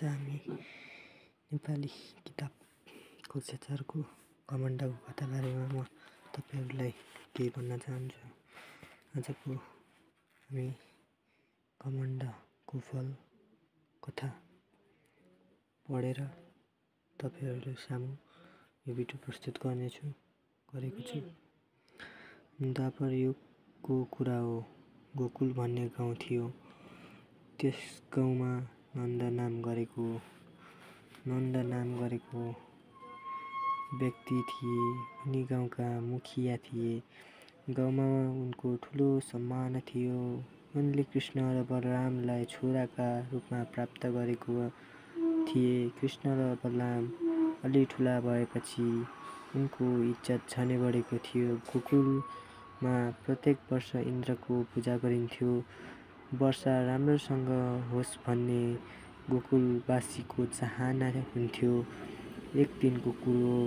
आज हामी नेपाली किताब कक्षा 4 को घमण्डको कथा बारेमा म तपाईहरुलाई केही भन्न चाहन्छु। आजको हामी घमण्डको फल कथा पढेर तपाईहरुले सामु यो भिडियो प्रस्तुत गरेको छु। द्वापर युगको कुरा हो। गोकुल भन्ने गाउँ थियो। त्यस गाउँमा नन्द नाम गरेको व्यक्ति थिए। उनी गाउँका मुखिया थिए। गाउँमा उनको ठूलो सम्मान थियो। उनले कृष्ण र बलरामलाई छोराका रूपमा प्राप्त गरेको थिए। कृष्ण र बलराम अलि ठूला भएपछि उनको इज्जत झनै बढेको थियो। गोकुलमा प्रत्येक वर्ष इन्द्रको पूजा गरिन्थ्यो। वर्षा राम्रोसँग होस् भन्ने गोकुलवासीको चाहना हुन्थ्यो। एक दिनको कुरो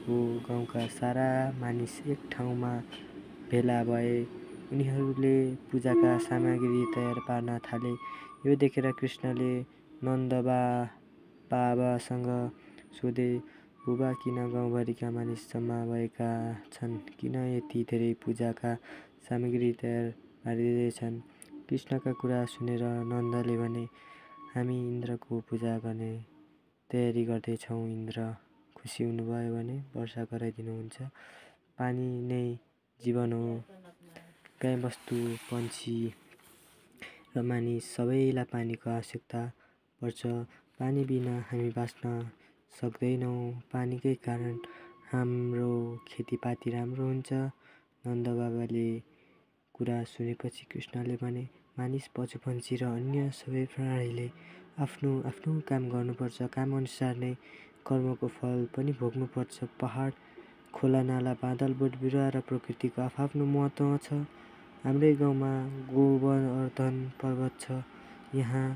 हो, गाउँका सारा मानिस एक ठाउँमा भेला भए। उनीहरूले पूजाका सामग्री तयार पार्न थाले। यो देखेर कृष्णले नन्दबाबासँग सोधे, बुबा, किन गाउँभरिका मानिस जम्मा भएका छन्? किन यति धेरै पूजाका सामग्री तयार पारिँदैछन्? कृष्णका कुरा सुनेर नन्दले भने, हामी इन्द्रको पूजा गर्ने तयारी गर्दैछौँ। इन्द्र खुसी हुनुभयो भने वर्षा गराइदिनुहुन्छ। पानी नै जीवन हो। गाईबस्तु, पन्छी र मानिस सबैलाई पानीको आवश्यकता पर्छ। पानी बिना हामी बाँच्न सक्दैनौँ। पानीकै कारण हाम्रो खेतीपाती राम्रो हुन्छ। नन्दबाबाले कुरा सुनेपछि कृष्णले भने, मानिस, पशुपन्छी र अन्य सबै प्राणीले आफ्नो आफ्नो काम गर्नुपर्छ। काम अनुसार नै कर्मको फल पनि भोग्नुपर्छ। पहाड, खोला, नाला, बादल, बोटबिरुवा र प्रकृतिको आफ्नो महत्त्व छ। हाम्रै गाउँमा गोवर्धन पर्वत छ। यहाँ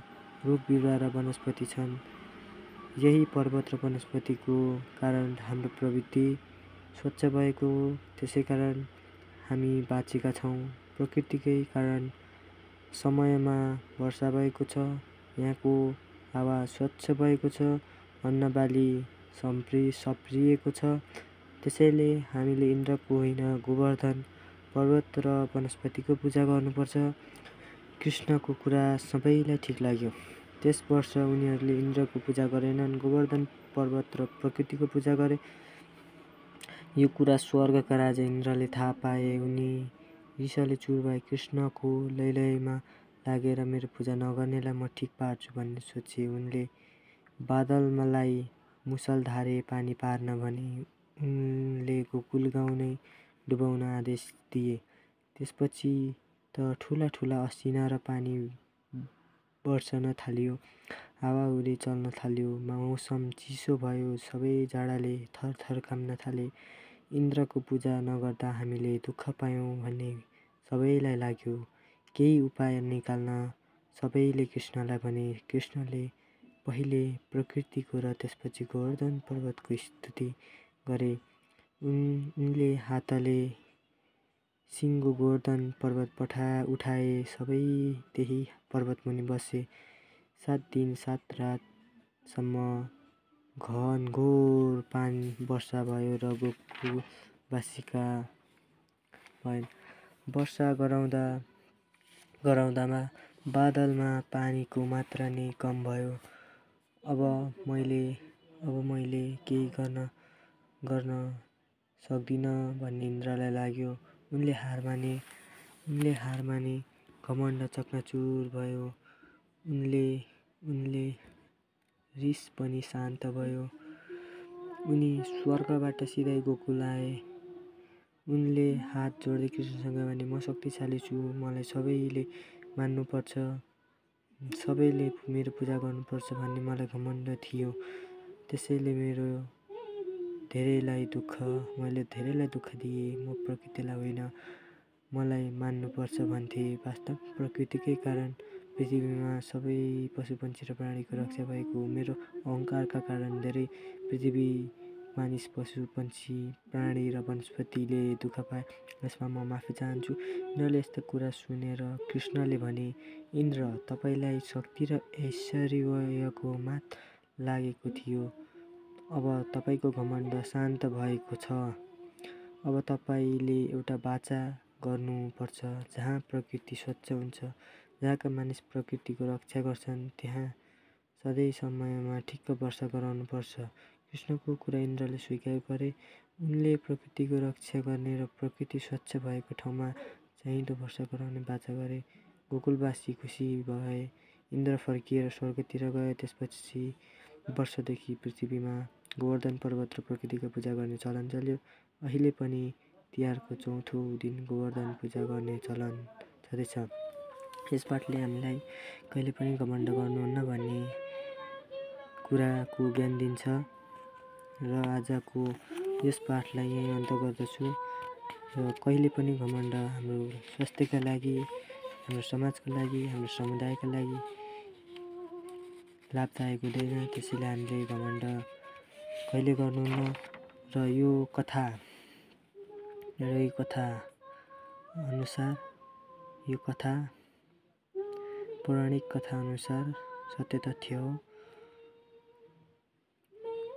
रुखबिरुवा र वनस्पति छन्। यही पर्वत र वनस्पतिको कारण हाम्रो पृथ्वी स्वच्छ भएको हो। त्यसैकारण हामी बाँचेका छौँ। प्रकृतिकै कारण समयमा वर्षा भएको छ। यहाँको हावा स्वच्छ भएको छ। अन्नबाली सप्रिएको छ। त्यसैले हामीले इन्द्रको होइन, गोवर्धन पर्वत र वनस्पतिको पूजा गर्नुपर्छ। कृष्णको कुरा सबैलाई ठिक लाग्यो। त्यस वर्ष उनीहरूले इन्द्रको पूजा गरेनन्, गोवर्धन पर्वत र प्रकृतिको पूजा गरे। यो कुरा स्वर्गका राजा इन्द्रले थाहा पाए। उनी रिसले चुर भए। कृष्णको लैलैमा लागेर मेरो पूजा नगर्नेलाई म ठिक पार्छु भन्ने सोचे। उनले बादललाई मुसलधारे पानी पार्न भने। उनले गोकुल गाउँ नै डुबाउन आदेश दिए। त्यसपछि त ठूला ठूला असिना र पानी बर्सन थाल्यो। हावाहुरी चल्न थाल्यो। मौसम चिसो भयो। सबै जाडाले थरथर काम्न थाले। इन्द्रको पूजा नगर्दा हामीले दुःख पायौँ भन्ने सबैलाई लाग्यो। केही उपाय निकाल्न सबैले कृष्णलाई भने। कृष्णले पहिले प्रकृतिको र त्यसपछि गोवर्धन पर्वतको स्तुति गरे। उनले हातले सिङ्गो गोवर्धन पर्वत उठाए। सबै त्यही पर्वतमुनि बसे। 7 दिन 7 रातसम्म घनघोर वर्षा भयो र गोकुलवासीका भएन। वर्षा गराउँदामा बादलमा पानीको मात्रा नै कम भयो। अब मैले केही गर्न सक्दिनँ भन्ने इन्द्रलाई लाग्यो। उनले हार माने। घमण्ड चकनाचुर भयो। उनले रिस पनि शान्त भयो। उनी स्वर्गबाट सिधै गोकुल आए। उनले हात जोड्दै कृष्णसँग भने, म शक्तिशाली छु। मलाई सबैले मान्नुपर्छ। सबैले मेरो पूजा गर्नुपर्छ भन्ने मलाई घमण्ड थियो। त्यसैले मैले धेरैलाई दुःख दिएँ। म प्रकृतिलाई होइन, मलाई मान्नुपर्छ भन्थे। वास्तवमा प्रकृतिकै कारण पृथ्वीमा सबै पशुपन्छी र प्राणीको रक्षा भएको हो। मेरो अहङ्कारका कारण धेरै पृथ्वी मानिस, पशु, पन्छी, प्राणी र वनस्पतिले दुःख पाए यसमा म माफी चाहन्छु। इन्द्रले यस्तो कुरा सुनेर कृष्णले भने, इन्द्र, तपाईँलाई शक्ति र ऐश्वर्यको मात लागेको थियो। अब तपाईँको घमण्ड शान्त भएको छ। अब तपाईँले एउटा बाचा गर्नुपर्छ जहाँ प्रकृति स्वच्छ हुन्छ, जहाँका मानिस प्रकृतिको रक्षा गर्छन्, त्यहाँ सधैँ समयमा ठिक्क वर्षा गराउनुपर्छ। कृष्णको कुरा इन्द्रले स्वीकार गरे। उनले प्रकृतिको रक्षा गर्ने र प्रकृति स्वच्छ भएको ठाउँमा चाहिँदो वर्षा गराउने बाचा गरे। गोकुलवासी खुसी भए। इन्द्र फर्किएर स्वर्गतिर गए। त्यसपछि वर्षदेखि पृथ्वीमा गोवर्धन पर्वत र प्रकृतिको पूजा गर्ने चलन चल्यो। अहिले पनि तिहारको चौथो दिन गोवर्धन पूजा गर्ने चलन छँदैछ। यस पाठले हामीलाई कहिले पनि घमण्ड गर्नुहुन्न भन्ने कुराको ज्ञान दिन्छ र आजको यस पाठलाई यहीँ अन्त गर्दछु। र कहिले पनि घमण्ड हाम्रो स्वास्थ्यका लागि, हाम्रो समाजको लागि, हाम्रो समुदायका लागि लाभदायक हुँदैन। त्यसैले हामीले घमण्ड कहिले गर्नुहुन्न। र यो कथा अनुसार, यो कथा पौराणिक कथा अनुसार सत्य तथ्य हो।